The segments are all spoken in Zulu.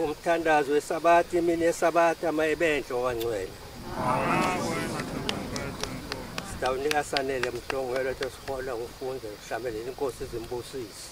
umthandazo wesabathi imini yesabathi amayebenhle owangcwele sitawunika sanele mhlongelo esihola ngufunde uhlabelela inkosi izimbusisi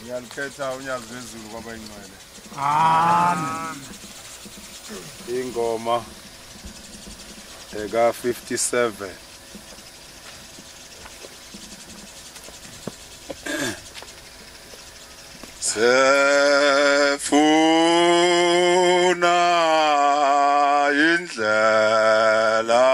Ngiyakhetha unyazi wezulu kwabayingcwele. Amen. Ingoma eka 57. Sefuna indlela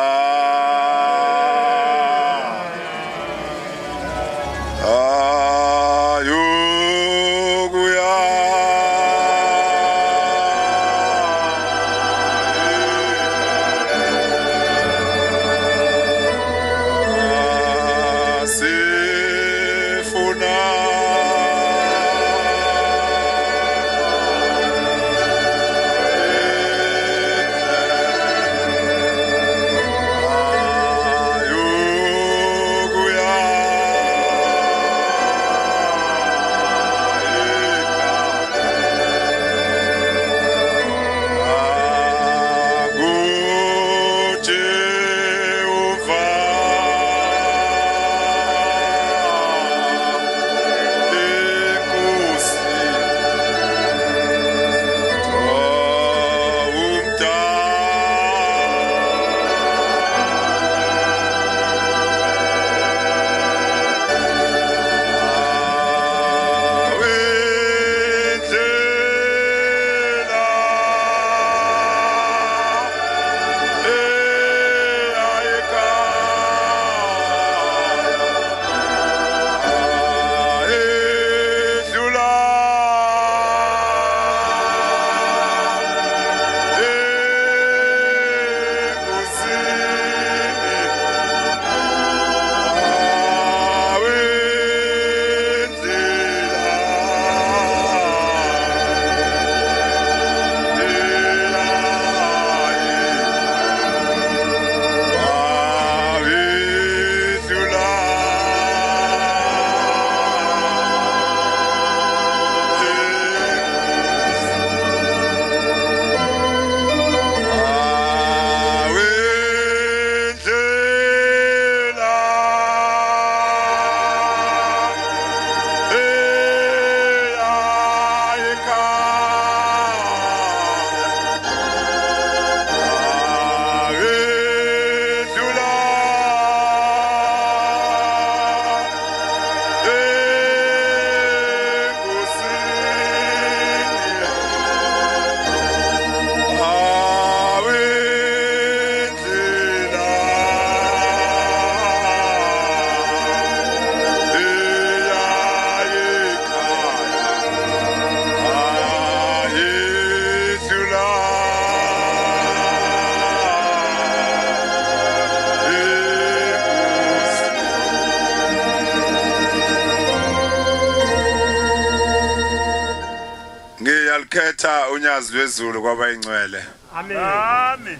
Letha unyazi lwezulu kwabayingcwele. Amen. Amen.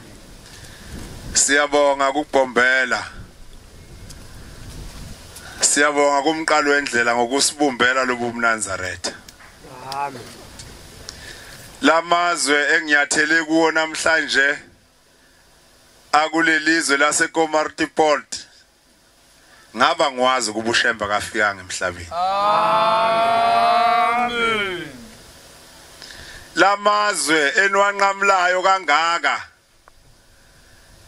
Siyabonga ukubhombela. Siyabonga kumqalo wendlela ngokusibumbela lobumnanzaretha. Amen. Lamazwe engiyathele kuwo namhlanje akulelizwe laseKomartiport. Ngaba ngwazi ukubushemba kafika ngemhlabeni. Amen. Lamazwe enwanqamlayo kangaka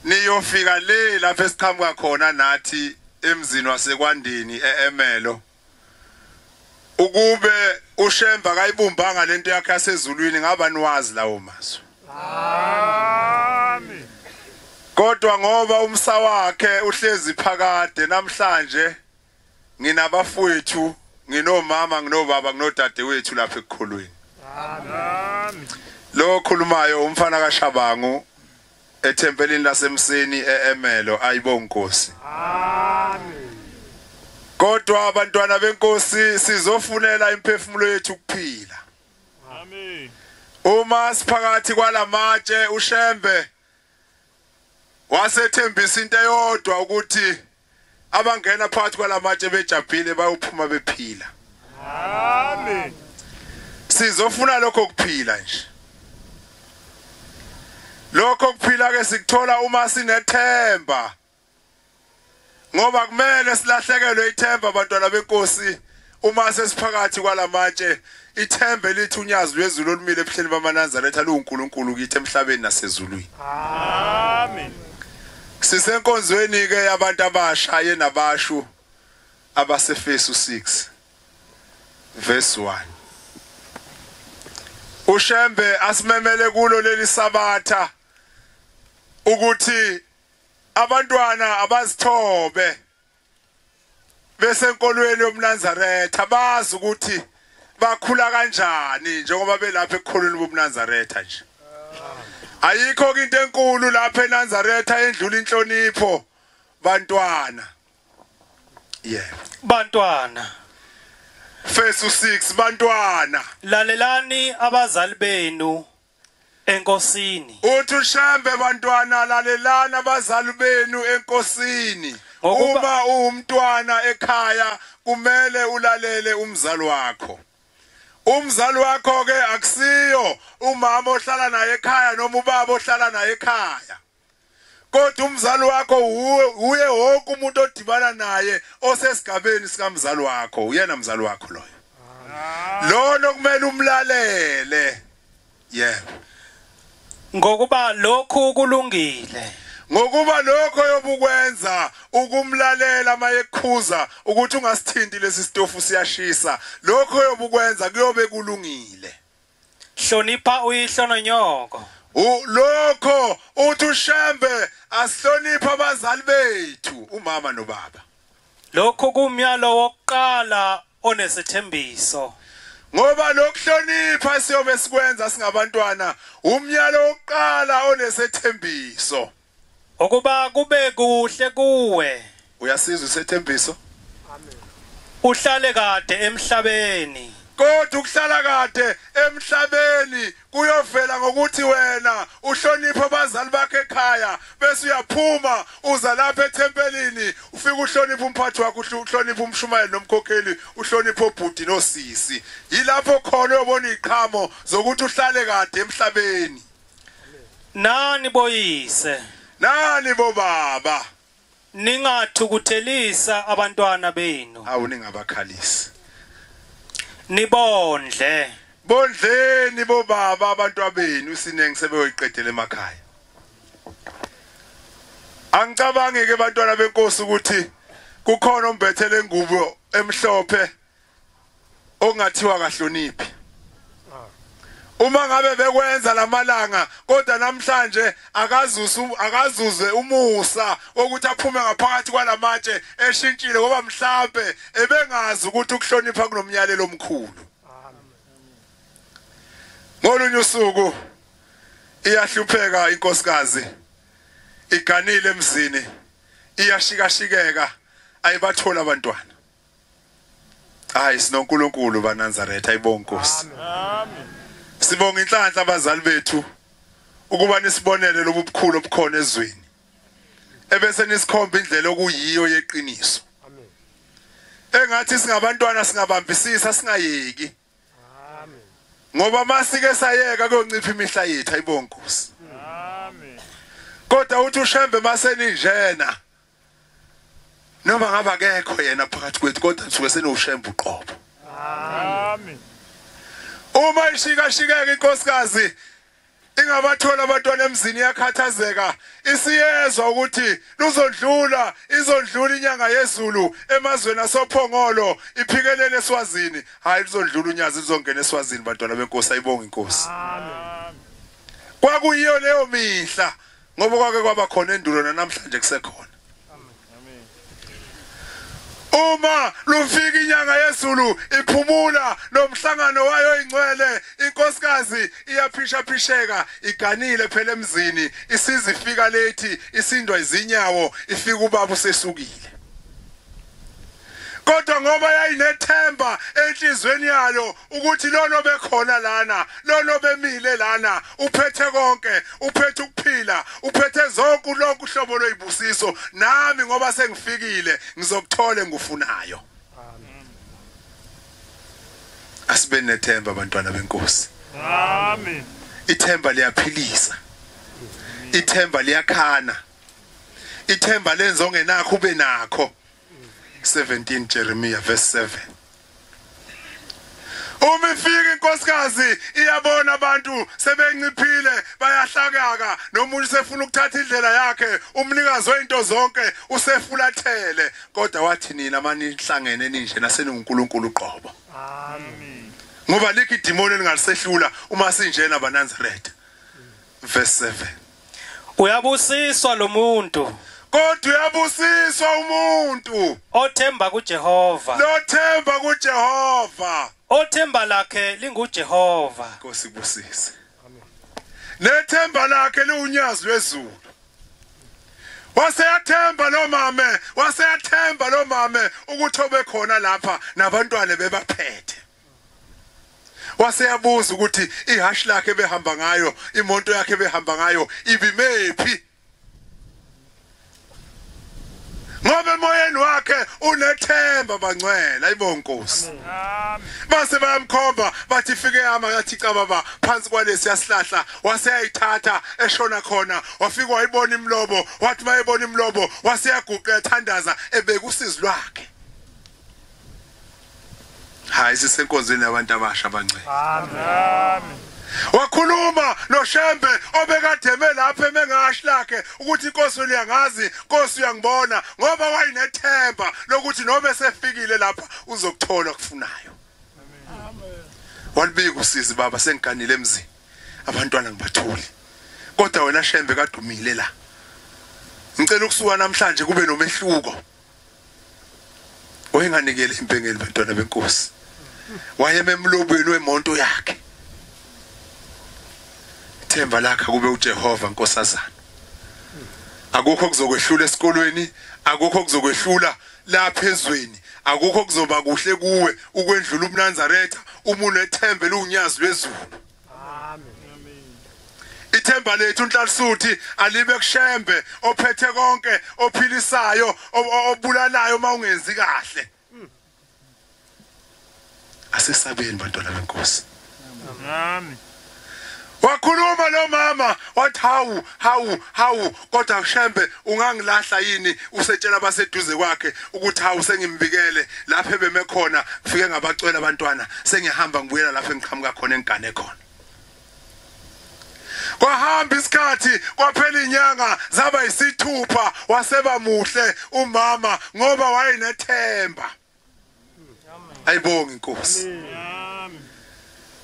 niyofika le lapha esiqhamuka khona nathi emzini wasekwandini eEmelo ukube ushemba kayibumbanga lento yakhe yasezulwini ngaba niwazi lawo mazwi. Amen. Kodwa ngoba umsa wakhe uhlezi phakade namhlanje nginabafowethu nginomama nginobaba nginodadewethu lapha ekukholweni. Amen. Lo khulumayo umfana kaShabangu ethempelini lasemseni eEmelo ayibonga Nkosi. Amen. Kodwa abantwana benkosi sizofunela imphefumulo yethu ukuphila. Amen. Uma siphakathi kwalamatshe ushembe wasethembisa into eyodwa ukuthi abangena phakathi kwalamatshe bejabhile bayophuma bephila. Amen. Sizofuna lokho kuphila nje. Lokho kuphila ke sikuthola uma sinethemba. Ngoba kumele silahlekelwe ithemba abantwana benkosi uma sesiphakathi kwalamatshe ithembe lithi unyazi lwezulu olumile ebuhleni bamaNazaretha luNkulunkulu kithi emhlabeni nasezulwini. Amen. Sisenkonzweni ke yabantu abasha yenabashu abaseFesu 6 verse 1. Ushembe asimemele kulo leli sabatha ukuthi abantwana abazithobe besenkolweni yomNazaretha bazi ukuthi bakhula kanjani njengoba belapha ekukholweni bomNazaretha nje. Ayikho into enkulu lapha eNazaretha endlula inhlonipho bantwana. Yebo. Bantwana. Fesu 6 bantwana. Lalelani abazali benu enkosini. Uthi ushembe bantwana lalelani abazali benu enkosini. Uma umntwana ekhaya kumele ulalele umzali wakho. Umzali wakho ke akusiyo umama ohlala naye ekhaya noma ubaba ohlala naye ekhaya. Kodwa umzali wakho uye wonke umuntu odibana naye osesigabeni sikamzali wakho uyena mzali wakho loyo. Lo kumele umlalele. Yebo. Ngokuba lokhu kulungile. Ngokuba lokho yobukwenza ukumlalela mayekhuza ukuthi ungasithindi lesi sitofu siyashisa lokho yobukwenza kuyobe kulungile. Hlonipha uyihlo nonyoko. Lokho uthi ushembe asihlonipha abazali bethu umama nobaba. Lokho kumyalo wokuqala onesithembiso. Ngoba lokuhlonipha siyobe sikwenza singabantwana umyalo wokuqala onesethembiso. Ukuba kube kuhle kuwe. Uyasizwa isethembiso? Amen. Uhlale kade emhlabeni. Kodwa ukuhlala kade emhlabeni kuyovela ngokuthi wena uhlonipha abazali bakhe ekhaya bese uyaphuma uza lapha ethempelini ufika uhlonipha umphathi wakho uhlonipha umshumayeli nomkhokheli uhlonipha obhudi nosisi. Yilapho khona uyobona iziqhamo zokuthi uhlale kade emhlabeni. Nani boyise. Nani bobaba. Ningathukuthelisa abantwana benu. Awu ningabakhalisi. Nibondle. Bondleni bobaba abantwabenu sinenge sebeyoyiqedela emakhaya. Angicabangi ke abantwana benkosi ukuthi kukhona umbethele ingubo emhlophe ongathiwa kahloniphi. Uma ngabe bekwenza lamalanga kodwa namhlanje akazuze umusa ukuthi aphume ngaphakathi kwalamatshe eshintshile ngoba mhlambe ebengazi ukuthi ukuhlonipha kunomyalelo omkhulu. Ngolunye usuku iyahlupheka inkosikazi iganile emzini iyashikashikeka ayibathola abantwana. Hayi sinoNkulunkulu baNazaretha ayibonga Nkosi. Amen. Sibonga inhlanhla abazali bethu ukuba nisibonele lobu bukhulu obukhona ezweni. Ebese nisikhomba indlela okuyiyo yeqiniso. Amen. Engathi singabantwana singabambisisa singayeki. Amen. Ngoba masike sayeka kuyoncipha imihla yethu ayibonga Nkosi. Amen. Kodwa uthi ushembe maseninjena. Noma ngaba kekho yena phakathi kwethu kodwa suke senoshembe uqobo. Amen. Uma ishika-shikeka inkosikazi ingabathola abantwana emzini yakhathazeka isiyezwa ukuthi izondlula inyanga yezulu emazweni asophongolo iphikelele eSwazini hayi lizondlula unyazi lizongena eSwazini bantwana benkosi ayibonga inkosi. Amen. Kwakuyiyo leyo mihla ngoba kwake kwaba khona endulo namhlanje kusekhona. Amen. Uma lufika inyanga yezulu iphumula nomhlangano wayo ingcwele inkosikazi iyaphisha-phisheka iganile phela emzini isiza ifika lethi isindwa izinyawo ifika ubaba usesukile. Kodwa ngoba yayinethemba enhlizweni yayo ukuthi lolo bekhona lana lolo bemile lana uphethe konke uphethe ukuphila uphethe zonke lonke uhlobo loyibusiso nami ngoba sengifikile ngizokuthola engufunayo. Amen. Asibe nethemba abantwana benkosi. Amen. Ithemba liyaphilisa. Ithemba liyakhana. Ithemba lenza ongenakho ube nakho. 17 Jeremiah verse 7. Uma ifika inkosikazi iyabona abantu sebenciphile bayahlakaka nomuntu sefuna ukuthatha indlela yakhe umnikazi weinto zonke usefulathele kodwa wathi nina manihlangene ninje nasenuNkulunkulu uqobo. Amen. Ngoba likho idemoni elingalisehlula uma sinjena baNazaretha. Verse 7. Uyabusiswa lo muntu Kodwa uyabusiswa umuntu othemba kuJehova. lothemba kuJehova. Othemba lakhe linguJehova. Nkosi busise. Nethemba lakhe liunyazi lwezulu. Waseyathemba lo mame ukuthi obekhona lapha nabantwana bebaphethe. Waseyabuza ukuthi ihashi lakhe behamba ngayo, imoto yakhe behamba ngayo ibimephi. Ngoba emoyeni wakhe unethemba bangcwele ayibonga Nkosi. Amen. Base bayamkhomba bathi fike yama yathi cha baba phansi kwalesi yasihlahla waseyayithatha eshona khona wafika wayibona imlobo wathi mayibona imlobo waseyaguqa ethandaza ebeka usizi lwakhe. Hayi sisenkonzweni yabantu abasha abangcwele. Amen. Wakhuluma noShembe obekade lapha emengashi lakhe ukuthi inkosi uyangazi inkosi uyangibona ngoba wayinethemba lokuthi noma esefikile lapha uzokuthola okufunayo. Amen. Walibika usizi baba sengiganile emzini abantwana ngibathuli kodwa wena Shembe kadumile la ngicela ukusuka namhlanje kube nomehluko. Wayenganikele impengeli bantwana benkosi wayememlobweni wemonto yakhe. Themba lakhe kube uJehova Nkosazana. Akukho kuzokwehlula esikolweni, akukho kuzokwehlula lapha ezweni, akukho kuzoba kuhle kuwe ukwendlula uMnazaretha uma unethemba lunyazi lwezulu. Amen. Ithemba lethu uNhlanhluthi alibe kuShembe ophethe konke ophilisayo obulalayo mawungenzi kahle. Asesabeni bantwana benkosi. Amen. Wakhuluma lo mama wathi hawu kodwa Shembe ungangilahla yini usetshela abaseduze kwakhe ukuthi hawu sengimbikele lapha ebeme khona fike ngabacwela abantwana sengihamba ngibuyela lapha engiqhamuka khona engane khona. Kwahamba isikhathi kwaphela inyanga zaba yisithupha waseba muhle umama ngoba wayinethemba. Ayibonga inkosi. Amen.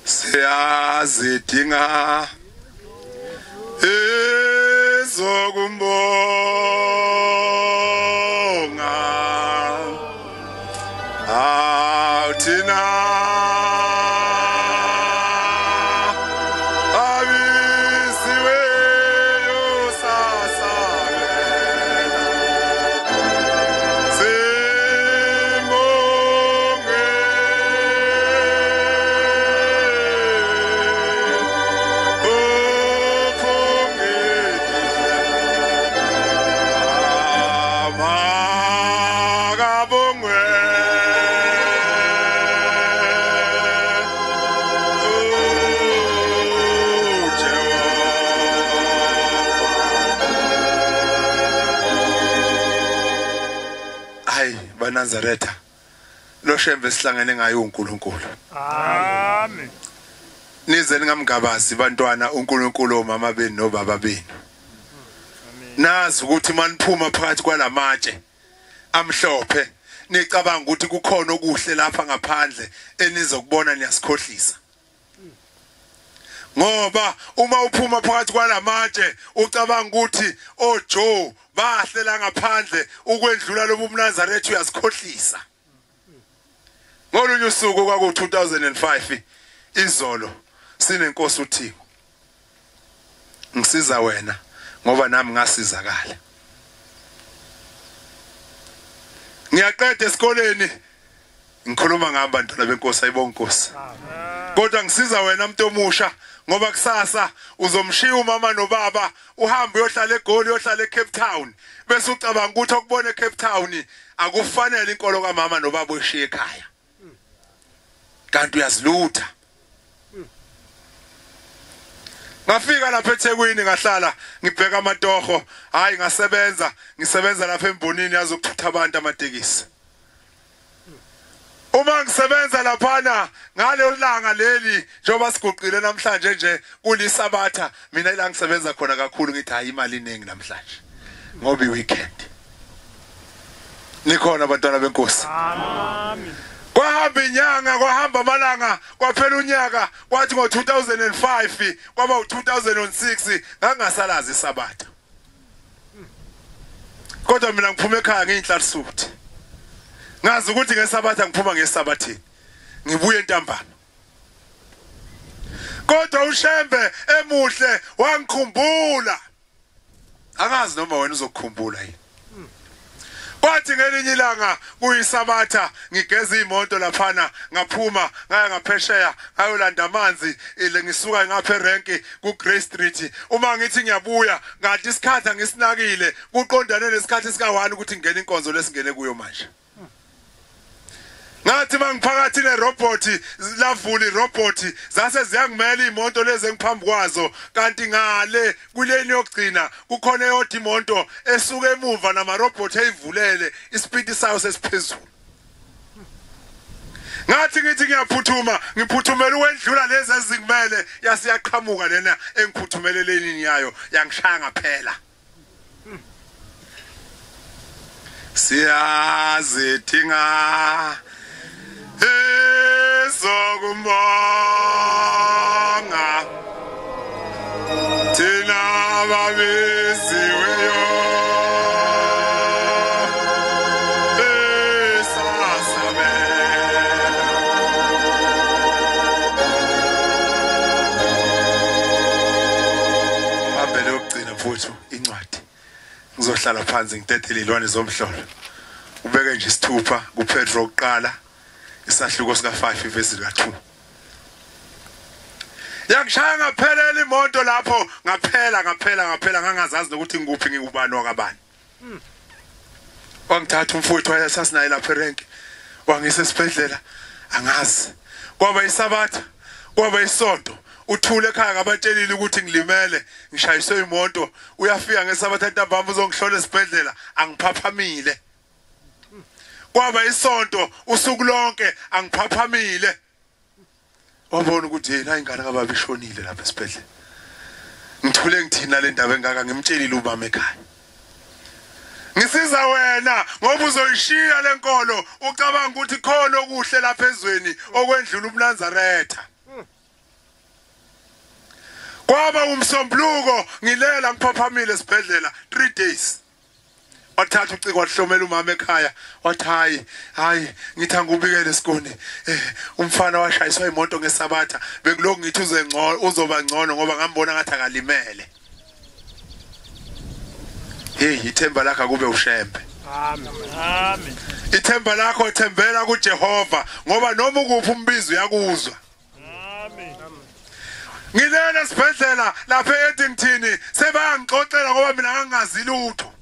Siyazidinga ezokumbonga awuthina abisiweyo sasamela simbonge hayi baNazaretha lo Shembe sihlangene ngaye uNkulunkulu. Amen. Nize ningamgabazi bantwana uNkulunkulu omama benu nobaba benu. Nazi ukuthi maniphuma phakathi kwalamatshe amhlophe nicabanga ukuthi kukhona okuhle lapha ngaphandle enizokubona niyasikhohlisa. Ngoba uma uphuma phakathi kwalamatshe ucabanga ukuthi oJoe bahlela ngaphandle ukwendlula lobu mNazaretha uyasikhohlisa. Ngolunye usuku kwaku 2005 izolo sinenkosi uThixo. Ngisiza wena ngoba nami ngasizakala. Ngiyaqeda esikoleni ngikhuluma ngabantwana benkosi ayibonkosi. Kodwa ngisiza wena umuntu omusha ngoba kusasa uzomshiya umama nobaba uhambe uyohlala eGoli uyohlala eCape Town bese ucabanga ukuthi okubona eCape Town akufanele inkolo kaMama nobaba uyishiye ekhaya. Kanti uyazilutha. Ngafika lapha eThekwini ngahlala ngibheka amatoho hayi ngisebenza lapha embonini yazokuthutha abantu amatekisi. Uma ngisebenza laphana ngale langa leli njoba siguqile namhlanje nje kulisabatha mina ila ngisebenza khona kakhulu ngithi hayi imali iningi namhlanje ngoba iweekend. Nikhona abantwana benkosi. Amen. Kwahamba inyanga kwahamba amalanga kwaphela unyaka kwathi ngo2005 kwaba u2006 ngangasalazi isabatha. Kodwa mina ngiphume ekhaya ngiyinhlarisuthi. Ngazi ukuthi ngesabatha ngiphuma ngesabathini. Ngibuye entambama. Kodwa uShembe emuhle wangikhumbula. Angazi noma wena uzokukhumbula yini. Kwathi ngelinye ilanga kuyisabatha ngigeza imoto laphana ngaphuma ngaya ngaphesheya ngayolanda amanzi ile ngisuka ngapha erenki ku Grey Street uma ngithi ngiyabuya ngathi isikhatha ngisinakile kuqondane nesikhathi sika 1 ukuthi ngene inkonzo lesingene kuyo manje. Ngathi mangiphakathi nerobot lavuli robot zase ziyangimela imoto lezi engiphambi kwazo kanti ngale kuleni yokugcina kukhona eyodi imoto esuka emuva nama robot eyivulele ispeed sayo sesiphezulu. Ngathi ngithi ngiphuthumela ukwendlula lezi ezingimele yasiyaqhamuka lena engiphuthumeleleni yayo yangishaya ngaphela. Siyazithinga ezokumbonga thina babiziweyo abele ukugcina mfuthu incwadi ngizohlala phansi ngitethele ilwane zomhlolo ubeke nje isithupha kuPetro oqala isahluko sika 5 verse ka 2. Yakshaya ngaphelela imoto lapho ngaphela ngangazazi ukuthi ngikuphi ngikubani wakabani. Wangithatha umfowethu wayesasinaye lapha erenki wangise esibhedlela angazi. Kwaba isabatha kwaba isonto uthule ekhaya ngabatshelile ukuthi ngilimele ngishayiswe imoto uyafika ngesabatha ntambama uzongihlola esibhedlela angiphaphamile. Kwaba isonto usuku lonke angiphaphamile. Wabona ukuthi yena ingane kababa ishonile lapha esibhedlela. Ngithule ngithina le ndaba engaka ngimtshelile ubaba ekhaya. Ngisiza wena ngoba uzoyishiya lenkolo ucabanga ukuthi khona okuhle lapha ezweni okwendlula uMnazaretha. Kwaba umsombuluko ngilela ngiphaphamile esibhedlela 3 days. Wathatha uciko wahlomela umama ekhaya wathi hayi ngithanga ubikele esikoni umfana washayiswa imoto ngesabatha bekuloku ngithi uzoba ngcono ngoba ngambona ngathi akalimele. Hey ithemba lakho akube uShembe. Amen. Ithemba lakho thembela kuJehova ngoba noma ukuphi umbizo uyakuzwa. Amen. Ngilela esibhedlela lapha eDingthini sebangixoxela ngoba mina ngangazi lutho.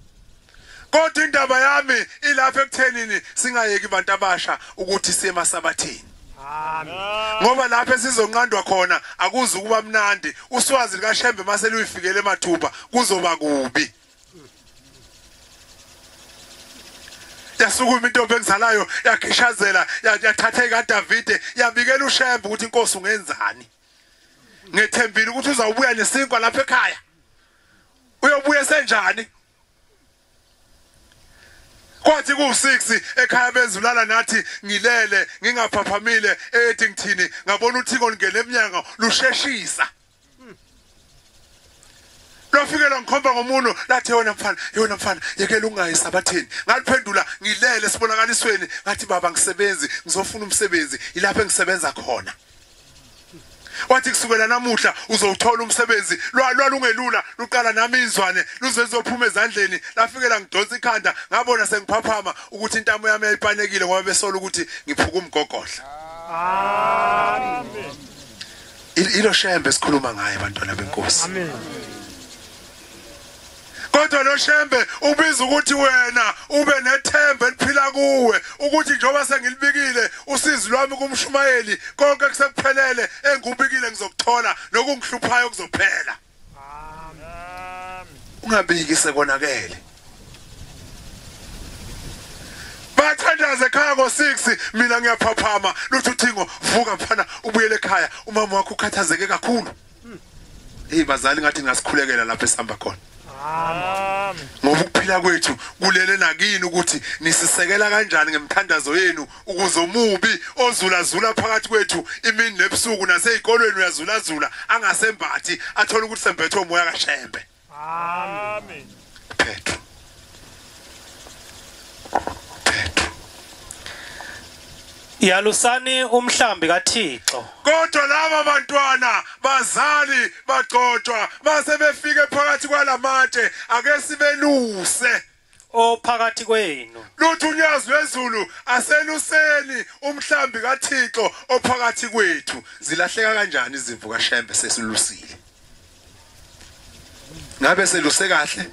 Kodwa indaba yami ilapha ekuthenini singayeki abantu abasha ukuthi siye emasabathini. Amen. Ngoba lapha sizonqandwa khona akuzi ukuba mnandi uswazi likaShembe mase luyifikele emathuba kuzoba kubi. yasukuma intombi engizalayo yakhishazela yathatha kaDavide yabikela uShembe ukuthi inkosi ungenzani ngethembile ukuthi uzawubuya nesinkwa lapha ekhaya uyobuya senjani kwathi ku6 ekhaya bezulala nathi ngilele ngingaphaphamile ethi ngithini ngabona uThiko ngene eminyango lusheshisa lofikela ngikhomba ngomuno lathi yona mfana yekela ungayisabatheni ngaliphendula ngilele sibonakalisweni ngathi baba ngisebenzi ngizofuna umsebenzi ilapha engisebenza khona wathi kusukela namuhla uzowuthola umsebenzi lwalungelula luqala nami izwane luzezophuma ezandleni lafikela ngidonsa ikhanda ngabona sengiphaphama ukuthi intamo yami yayipanekile ngoba besola ukuthi ngiphuka umgogodla Amen. ilo Shembe sikhuluma ngaye bantwana benkosi Amen. kodwa lo Shembe ubiza ukuthi wena ube nethemba eliphila kuwe ukuthi njoba sengilibikile usizi lwami kumshumayeli konke kusekuphelele engubikile ngizokuthola nokungihluphayo kuzophela Amen. ungabiki sekonakele bathandaze ekhaya ngo6 mina ngiyaphaphama luthi uThingo vuka mfana ubuyele ekhaya umama wakho ukhathazeke kakhulu bazali ngathi ngasikhulekela lapha esihamba khona Amen. ngoba ukuphila kwethu kulele nakini ukuthi nisisekela kanjani ngemthandazo yenu ukuze umubi ozulazula phakathi kwethu imini nebusuku nasezikolweni uyazulazula angasembathi athola ukuthi sembethe umoya kaShembe Amen. Petro Yalusani umhlambi kaThixo. kodwa laba bantwana bazali bagcotshwa base befike phakathi kwalamatshe ake sibeluse Ophakathi kwenu. luthi unyazi wezulu aseluseni umhlambi kaThixo ophakathi kwethu zilahleka kanjani izimvu kaShembe sesilusile ngabe seluse kahle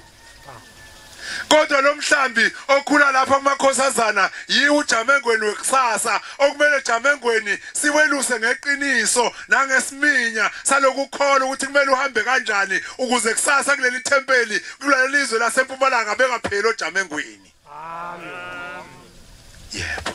kodwa lo mhlambi okhula lapha kumakhosazana yi uJamengweni wekusasa okumele Jamengweni siweluse ngeqiniso nangesiminya salokukholwa ukuthi kumele uhambe kanjani ukuze kusasa kuleli tempeli kuleli lizwe laseMpumalanga bengapheli oJamengweni Amen. yebo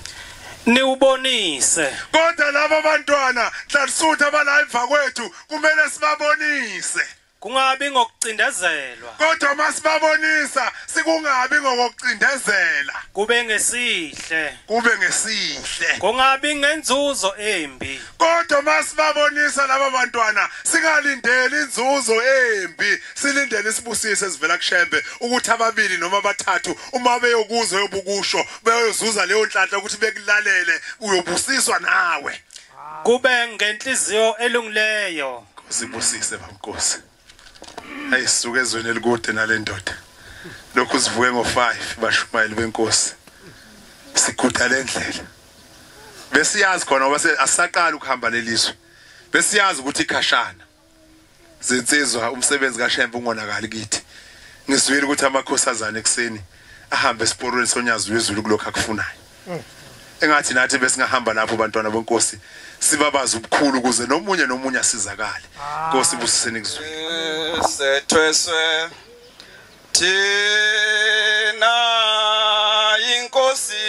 Niubonise. kodwa laba bantwana hlasutha abala emva kwethu kumele sibabonise Kungabi ngokucindezelwa. kodwa masibabonisa sikungabi ngokucindezela Kube ngesihle. kube ngesihle Kungabi ngenzuzo embi. kodwa masibabonisa laba bantwana singalindeli inzuzo embi silindele isibusise esivela kuShembe ukuthi ababili noma abathathu uma beyokuzwa yobukusho beyozuza leyo nhlanhla ukuthi bekulalele uyobusiswa nawe Kube ngenhliziyo elungileyo. sibusise bamkosi ayisuke ezweni elikude nalendoda lokhu sivuke ngo5 bashumayeli benkosi sikhuthala endlela besiyazi khona ngoba asaqala ukuhamba lelizwe besiyazi ukuthi ikhashana zinsizwa umsebenzi kaShembe ungonakali kithi ngiswile ukuthi amakhosazana ekseni ahambe esiporweni sonyazi wezulu kulokho akufunayo engathi nathi besingahamba lapho bantwana benkosi sibabaza ubukhulu ukuze nomunye asizakale Nkosi busiseni kuzwe sethweswe thina inkosi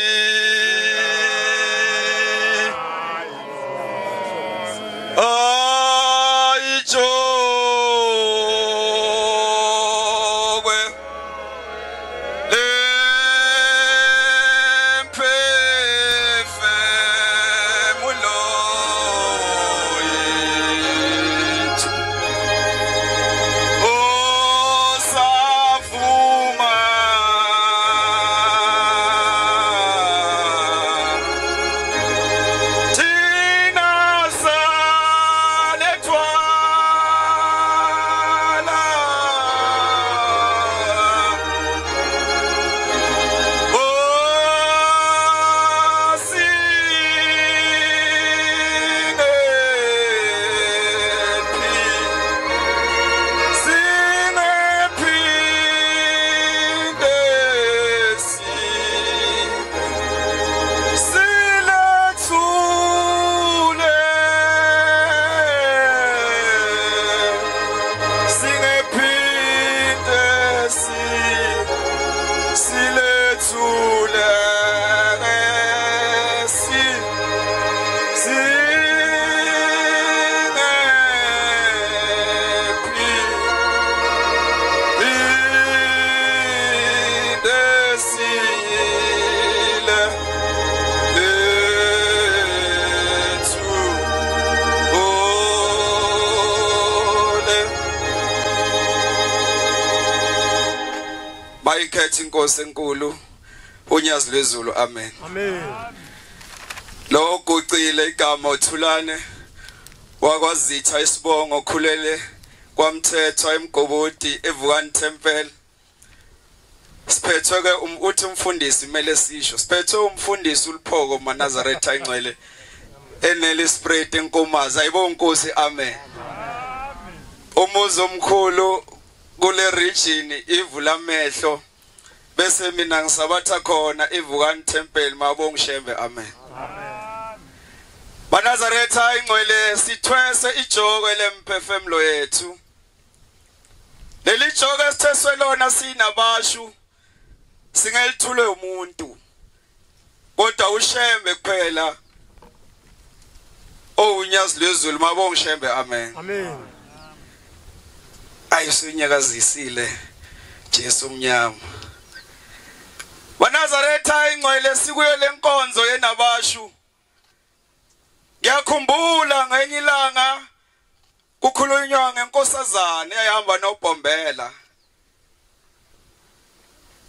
ayikhethe inkosi enkulu unyazi lwezulu amen. Amen. Lo gucile igama uthulane wakwazitha isibongo khulele kwamthethwa emgobodi evukani temple. Siphethwe ke uthi umfundisi kumele sisho siphethwe umfundisi uLphoko maNazaretha ingcwele eneli spirit enkomazi ayibonke inkosi amen. Umuzi omkhulu kule region ivula amehlo bese mina ngisabatha khona evukani temple mabonke shembe amen. maNazaretha ingcwele sithwese ijoko lemphefemlo yethu leli joko esitheswe lona sinabashu singelithule umuntu kodwa ushembe kuphela unyazi lwezulu mabonke shembe amen. Amen. Ayisunyakazisile Jesu umnyama. maNazaretha ingcwele sikuyo lenkonzo yenabashu. Ngiyakhumbula ngenye ilanga kukhulunywa ngenkosazana eyahamba noBhombela.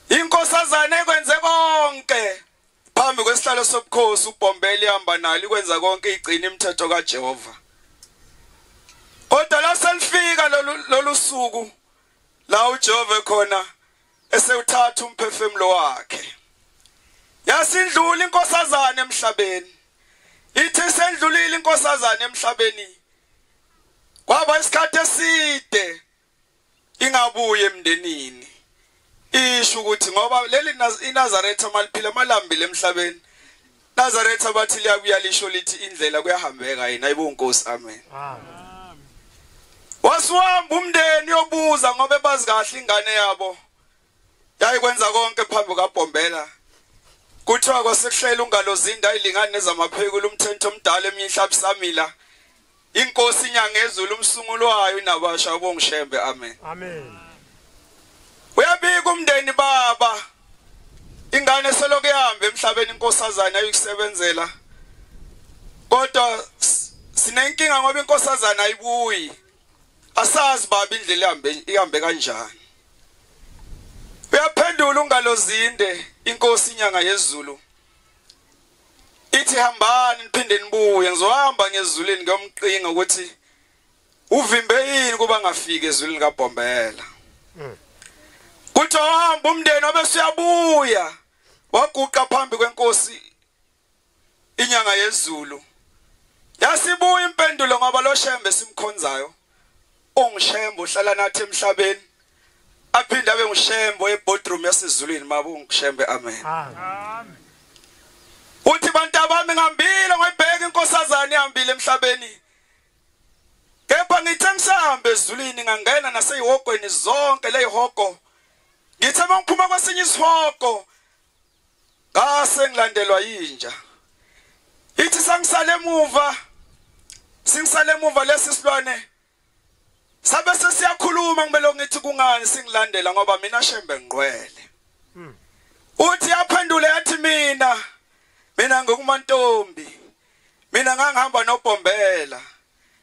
Inkosazana ekwenze konke phambi kwesihlalo sobukhosi uBhombela ihamba nalo ikwenza konke igcina imithetho kaJehova. Kodwa la selifika lolu suku la uJehova khona esewuthatha umphefumulo wakhe. Yasindlula inkosazana emhlabeni. Ithi sendlulile inkosazana emhlabeni. Kwaba isikhathi eside ingabuye emndenini. Isho ukuthi ngoba leli iNazaretha maliphila malambile emhlabeni. Nazaretha bathi liyabuya lisho lithi indlela kuyahambeka yena ayibonke inkosi amen. Wasuhamba umndeni yobuza ngoba bazi kahle ingane yabo. Yayikwenza konke phambi kaBhombela. Kuthiwa kwasekuhlela ungalozinda ilingane nezamaphekula umthetho omdala emihlaba samila. Inkosi inyanga ezulu umsungulo wayo inabasha abonke shembe amen. Amen. Uyabika umndeni baba. Ingane selokhu ihamba emhlabeni inkosazana ayikusebenzela. Kodwa sinenkinga ngoba inkosazana ayibuyi. Asazi baba indlela ihambe kanjani. Uyaphendula ungalozinde inkosi inyanga yezulu. Ithi hambani niphinde nibuye ngizohamba ngezulwini ngiyomqinga ukuthi uvimbe yini kuba ngafike ezulwini kaBhombela. Kuthi wahamba umndeni obesiyabuya waguqa phambi kwenkosi inyanga yezulu. Yasibuya impendulo ngoba lo shembe simkhonzayo ungishembe uhlala nathi emhlabeni aphinda abe ngishembe ebodroom yasezulwini mabonke shembe amen. Amen. Uthi bantu abami ngihambile ngibheka inkosazana ihambile emhlabeni. Kepha ngithe ngisahambe ezulwini ngangena naseyihogweni zonke leyihogo. Ngithe mangiphuma kwesinye isihoko ngase ngilandelwa yinja. Ithi sangisale emuva. Singisale emuva lesi silwane. Sabe sesiyakhuluma ngibelo ngithi kungani singilandela ngoba mina shembe ngqwele. Uthi yaphendula yathi mina ngokumantombi. Mina ngangihamba noBhombela.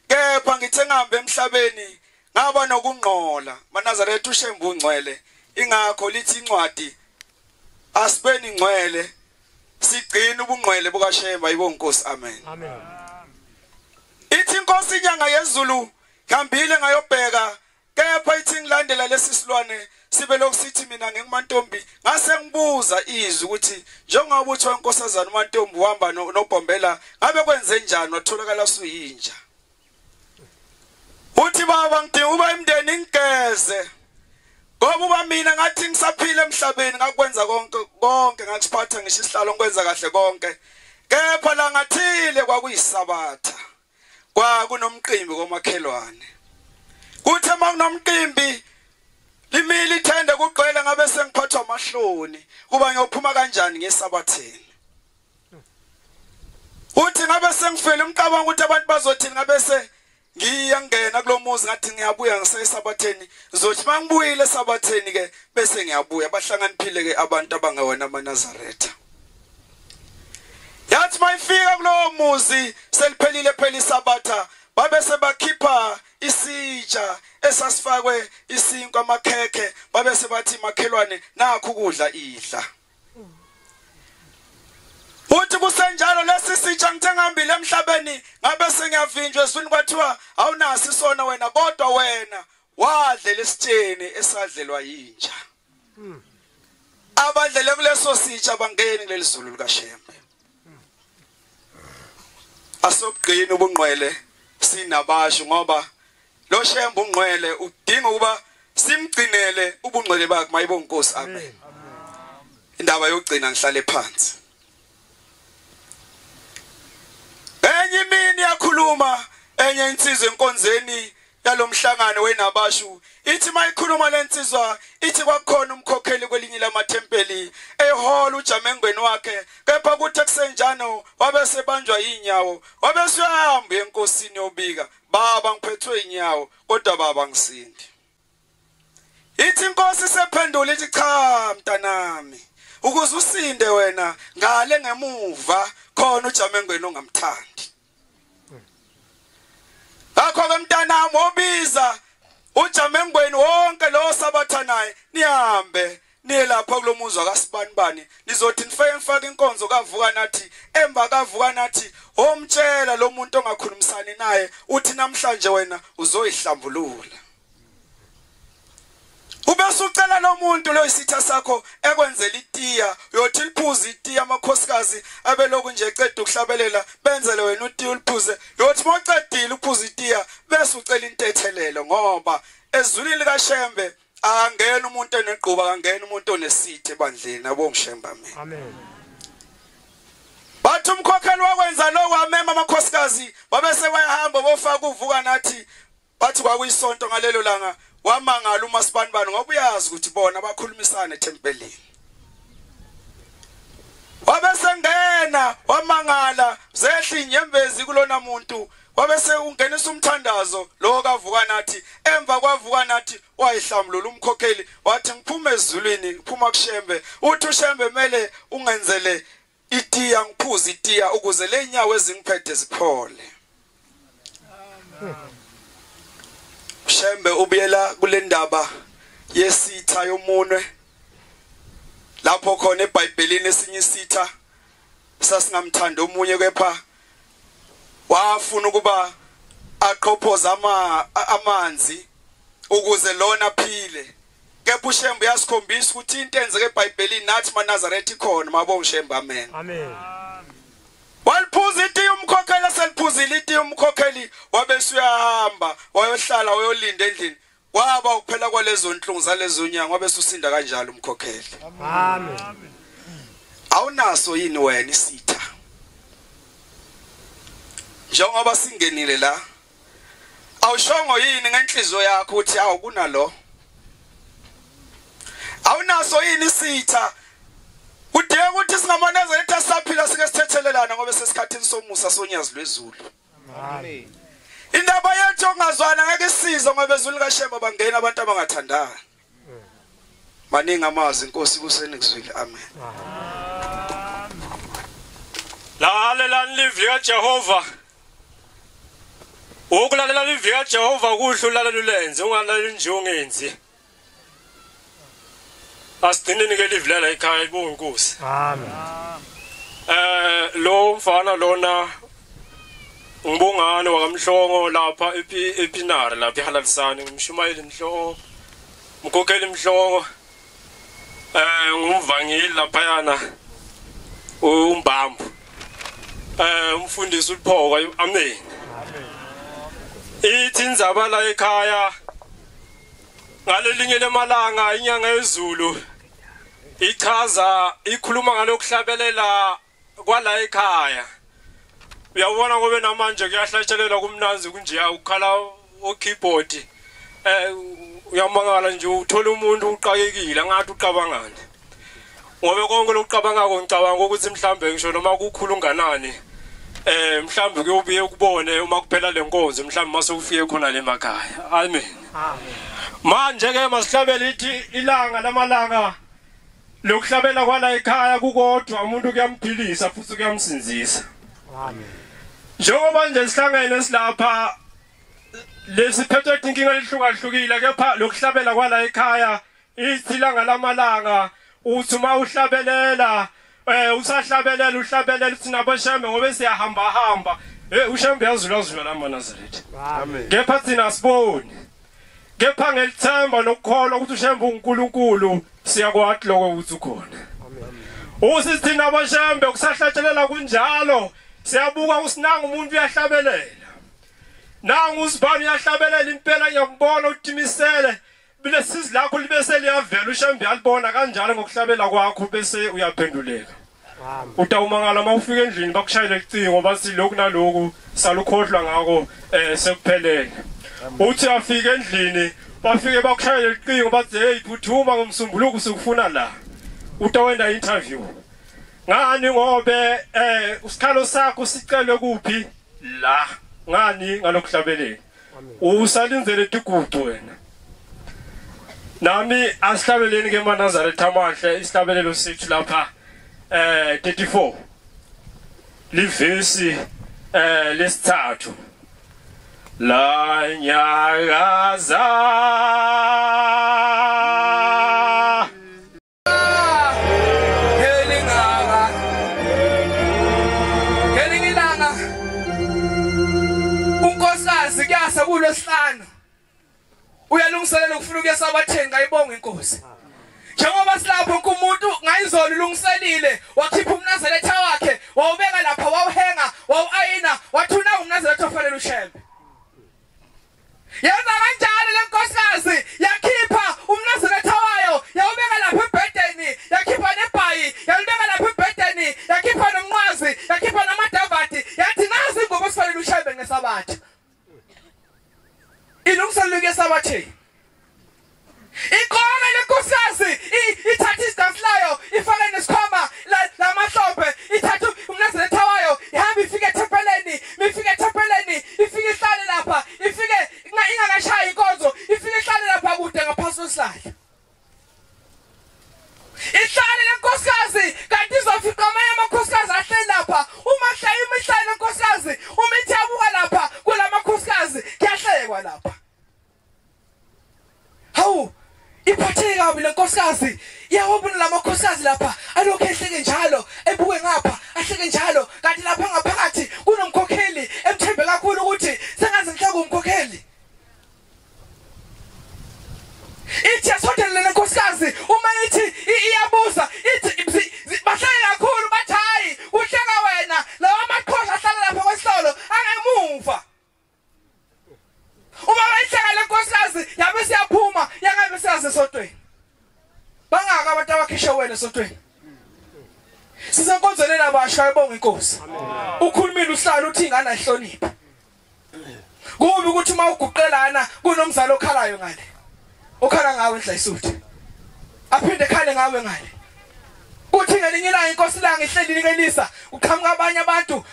Kepha ngithe ngihamba emhlabeni ngaba nokungqola. maNazaretha ushembe ungcwele. Ingakho lithi incwadi asibeni ngcwele sigcina ubungcwele bukaShembe ayibonke inkosi amen. Amen. Ithi inkosi inyanga yezulu ngihambile ngayobheka kepha ithi ngilandela lesi silwane sibe lokusithi mina ngikumantombi ngase ngibuza izwi ukuthi njengoba uthi wenkosazana umantombi uhamba noBhombela ngabe kwenze njani watholakala suyinja. Uthi baba ngidinga uba imndeni ngigeze ngoba uba mina ngathi ngisaphila emhlabeni ngakwenza konke ngakusiphatha ngisho isihlalo ngikwenza kahle konke kepha la ngathile kwakuyisabatha kwakunomqimbi komakhelwane. Kuthe makunomqimbi limili ithende kugqwele ngabe sengiphathwa amahloni kuba ngiyophuma kanjani ngesabatheni. Uthi ngabe sengifela umcabango ukuthi abantu bazothini ngabe se ngiyangena kulomuzi ngathi ngiyabuya ngisesabatheni ngizothi mangibuyile esabatheni ke bese ngiyabuya bahlanganiphile ke abantu abangewona amaNazaretha. Yathi mayifika kulomuzi seliphelile phela isabatha babese bakhipha isitsha esasifakwe isinkwa amakhekhe babese bathi makhelwane nakho ukudla idla. Uthi kusenjalo lesi sitsha ngithengambile emhlabeni ngabe sengiyavinjwa eswini kwathiwa awunasi isona wena kodwa wena wadle lesitsheni esadlelwa yinja. Abadlele kuleso sitsha bangeni kulelizulu likaShembe. Asokugcina ubungqwele sinabasho ngoba lo Shembe ungqwele udinga ukuba simgcinele ubungqwele bakhe mayibonke Nkosi. Amen. Indaba yokugcina ngihlale phansi. Enye imini yakhuluma enye insizwe enkonzeni yalomhlangano wenabashu ithi mayikhuluma lensizwa ithi kwakhona umkhokheli kwelinye lamathempeli ehola uJamengweni wakhe kepha kuthi kusenjalo wabe sebanjwa inyawo wabe sihamba enkosini yobika baba ngiphethwe inyawo kodwa baba ngisindi. Ithi inkosi sephendula ithi cha mntanami ukuze usinde wena ngale ngemuva khona uJamengweni ongamthandi. Akho mntanami obiza uJamengweni wonke lo sabathanaye nihambe nilapha kulomuzi kaSibanibani nizothi nifake inkonzo kavuka nathi emva kavuka nathi omtshela lo muntu ongakhulumisani naye uthi namhlanje wena uzoyihlambulula. Ubese ucela lo muntu lo isitha sakho ekwenzela itiya uyothi liphuze itiya amakhosikazi abeloku nje ecede ukuhlabelela benzele wena utiya uliphuze uyothi mawucedile ukuphuza itiya bese ucela intethelelo ngoba ezulwini likaShembe angena umuntu oneqhuba angena umuntu onesithe ebandleni abongishemba mina. Amen. Bathi umkhokheli wakwenza lokho amema amakhosikazi babese bayahamba bofaka uvuka nathi bathi kwakuyisonto ngalelo langa wamangala uMasibanibani ngoba uyazi ukuthi bona bakhulumisana ethempelini. Wabese ngena wamangala zehla inyembezi kulona muntu wabese ungenisa umthandazo lo kavuka nathi emva kwavuka nathi wayihlambulula umkhokheli wathi ngiphume ezulwini ngiphuma kuShembe uthi uShembe mele ungenzele itiya ngiphuze itiya ukuze lenyawo ezingiphethe ziphole. Shembe ubuyela kule ndaba yesitha yomunwe lapho khona eBhayibhelini esinye isitha sasingamthanda omunye kepha wafuna ukuba aqhophoza amanzi ukuze lona aphile. Kepha uShembe uyasikhombisa ukuthi into enzeke eBhayibhelini nathi maNazaretha ikhona mabonga uShembe. Amen. Amen. Waliphuza itiya umkhokheli seliphuzile itiya umkhokheli wabese uyahamba wayohlala wayolinda endlini waba ukuphela kwalezo nhlungu zalezo nyanga wabese usinda kanjalo umkhokheli. Amen. Awunaso yini wena isitha njengoba singenile la awushongo yini ngenhliziyo yakho uthi awu kunalo awunaso yini isitha udeke ukuthi singamanazela saphila sike sithethelelana ngoba sesikhathini somusa sonyazi lwezulu. Amen. Indaba yethu ongazwana ngeke isize ngoba ezulu kaShembe bangena abantu abangathandana. Maningi amazwi Inkosi kuseni kuzwile. Amen. Lalela ilizwi kaJehova. Ukulalela ilizwi kaJehova kuhle ulalela ulenze ungalalela nje ungenzi. Asidinini ke livlela ekhaya ibonge Inkosi. Amen. Lo mfana lona ngibongane wakamhlongo lapha ePinari lapha eHalalisani ngimshumayeli Mhlongo mkhokheli Mhlongo ngumvangeli lapha yana umbambo umfundisi uPhoka. Amen. Ithi indzaba la ekhaya ngalelinye lemalanga inyanga yezulu ichaza ikhuluma ngalokuhlabelela kwala ekhaya. Uyabona ngobe namanje kuyahlatshelela kumnanzi kunje ukhala okeyboard uyamangala nje uthola umuntu uqakekile ngathi uqabangani ngobe konke lokuqabangako ngicabanga ukuthi mhlambe ngisho noma kukhulu nganani mhlambe kuyobuye ukubone uma kuphela lenkonzo mhlambe mase ufike khona lemakhaya. Amen. Amen. Manje ke masihlabela ithi ilanga lamalanga lokuhlabela kwala ekhaya kukodwa umuntu kuyamphilisa futhi kuyamsinzisa. Amen. Njengoba nje sihlangene silapha lesiphethe inkinga lihlukahlukile kepha lokuhlabela kwala ekhaya ithilanga lamalanga uthi uma uhlabelela usahlabelela uhlabelela uthi naboshembe ngoba siyahamba ushembe yazulazula lama Nazareth amen kepha thina siboni kepha ngelithemba nokukholwa ukuthi ushembe uNkulunkulu siyakwathi lokho ukuthi ukhona amen usithina boshembe ukusahlatshelela kunjalo siyabuka usinanga umuntu uyahlabelela nangu usibani uyahlabelela impela ngiyambona utimisele bile sizi lakho libese liyavela ushembe alibona kanjalo ngokuhlabela kwakho bese uyaphenduleka utawumangala mawufika endlini bakushayela icingo bathi lokhu naloku salukhohlwa ngako sekuphelele uthi afika endlini bafike bakushayela icingo bathi hey phuthuma ngomsumbuluko sikufuna la utawenda interview ngani ngobe usikhalo sakho sicelwe kuphi la ngani ngalokuhlabelela usalinzele igudu wena nami asihlabeleni ke eNazareth amahle isihlabelelo sethu lapha 34 livesi lesithathu la nyakaza Kelingilanga unkosikazi kuyasa kulesihlanu uyalungiselela ukufuna ukuyasabathenga ayibonga inkosi njengoba silapho kumuntu ngayizolo ulungiselile wakhipha umNazaretha wakhe wawubeka lapha wawuhenga wawuayina wathuna umNazaretha ofanele ushembe yenza kanjalo lenkosikazi yakhipha umNazaretha wayo yawubeka lapha ebhedeni yakhipha nebhayi yalibeka lapha ebhedeni yakhipha nomnqwazi yakhipha namadavati yathi nazi ingoba sifanele ushembe ngesabatha ilungiselelo yesabathe ikhona lenkosikazi ithatha isidansi layo ifake nesikhwama lamahlombe ithatha umNazaretha wayo ihamba ifike ethempeleni mifike ethempeleni ifike ihlale lapha ifike ingakashaya inkonzo ifike ihlale lapha kude ngaphansi kwesihlahla ihlale lenkosikazi kanti izofika amanye amakhosikazi ahleli lapha uma hlaya imihlale lenkosikazi uma ithi yabuka lapha kulamakhosikazi kuyahlekwa lapha hawu iphatheke kabi lenkosikazi iyawubona lamakhosikazi lapha alokho ehleke njalo ebuke ngapha ahleke njalo kanti lapha ngaphakathi kunomkhokheli emthembe kakhulu ukuthi sengaze ngihleke umkhokheli ithi yasondela lenkosikazi uma ithi iyabuza ithi bahleke kakhulu bathi hayi uhleka wena lawa amaqhosha ahlala lapha kwesihlolo angemuva uma bayihleka lenkosikazi yabe siyaphuma yangabe siyaze esotweni bangaka abantu abakhisha wena esotweni sizenkonzweni nabasha ayibonga inkosi ukhulumile uhlala uthi ingane ayihloniphe kubi ukuthi uma uguqelana kunomzalo okhalayo ngale okhala ngawe endla isuthi aphinde ekhale ngawe ngale kuthi ngelinye ilanga inkosi langa ihleli nikelisa uqhamuka abanye abantu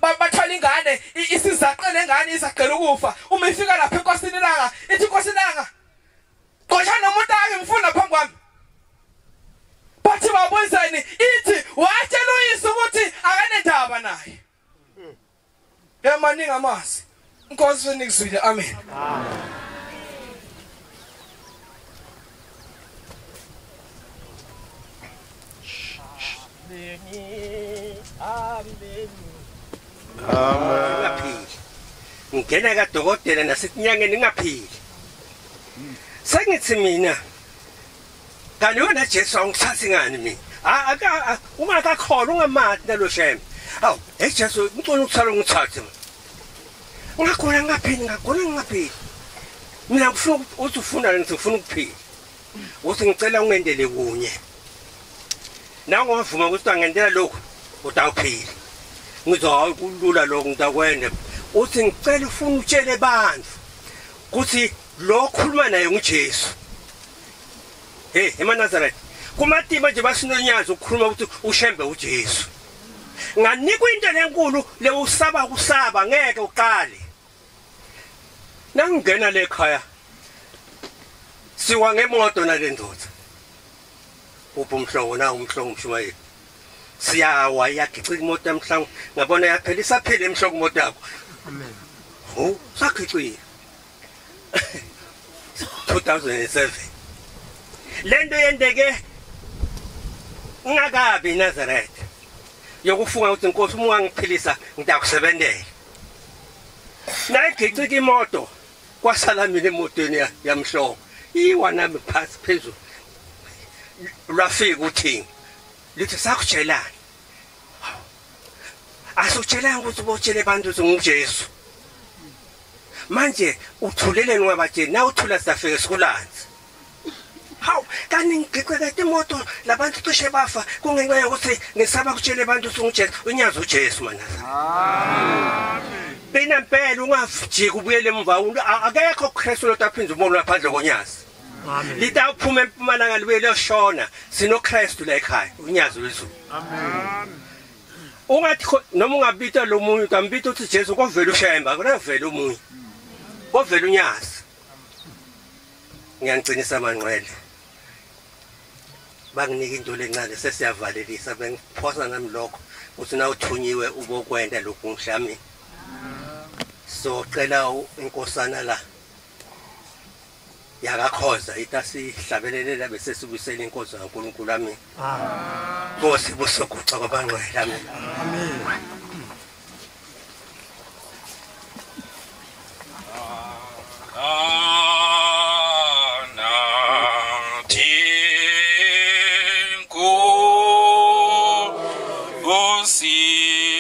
bathwala ingane isizaqele ingane izaqela ukufa uma ifika lapha enkosini langa ithi inkosi langa qosha nomuntu angimfuna phambi kwami bathi babuzeni ithi watshela uyise ukuthi akanendaba naye emaningi amazi inkosi wenikizwile amen Amen. Ngena kadokotela nasetinyangeni ngaphili. Sengithi mina kanti wena Jesu angithathi ngani mina? Uma akakholwa ungamathi nalo shembe. Awu, Jesu ngicela ukuthatha ngithathe. Ungakhola ngaphili. Mina ngifuna uthi ufuna ngifuna ukuphila. Uthi ngicela ungendele kunye. Nango ngivuma ukuthi angendela lokho utawuphila. Ngizohawu kulula lokho ngitakwenda. Uthi ngicela ufuna utshele abantu ukuthi lo khuluma naye nguJesu. eNazareth. Kumatima nje basinonyaza ukukhuluma ukuthi ushembe uJesu. Nganikwa into lenkulu le usaba kusaba ngeke uqale. Nangingena le ekhaya siwa ngemoto nalendoda. Umhlobo na umhlobo mshumayeli. Siyawa yagica imoto emhlangu ngabona yaphela isaphele emhlobo imoto yakho. Amen. Oh, sakhicile. 2007 lento yendeke ngakabi Nazareth yokufunga ukuthi inkosi uma ungangiphilisa ngiyakusebenzela naye ngicike imoto kwasala mina emotweni yamhloko iwanami phansi phezulu lwafika uthini lithi sakutshelana asutshela ukuthi ubotshele abantu ukuthi nguJesu manje uthulele ngabatsheni na uthula safike sikulanzi hawu kanti ngiceke imoto labantu cishe bafa kungenxa ukuthi ngisaba kutshela abantu ukuthi nguJesu unyaza uJesu mana amen bena impela ungavijika ubuyele emva akekho uKristu lotaphinza umono laphandle konyazi amen lita uphuma empumalanga libuye leshona sinoKristu la ekhaya unyazi wezulu amen ungathi noma ungabita lo munye utambita uthi Jesu kovela ushemba akuvela umunye kovela unyazi ngiyangicinisa amanqwele banginika into lencane sesiyavalelisa bengiphosa nami lokho uthi na uthunyiwe ubokwenda lokhu ngishami so cela inkosana la yakakhoza itasihlabelelela bese sibuyisela inkosi kaNkulunkulu amen amen Nkosi busokuxa kwabanqwele amen amen See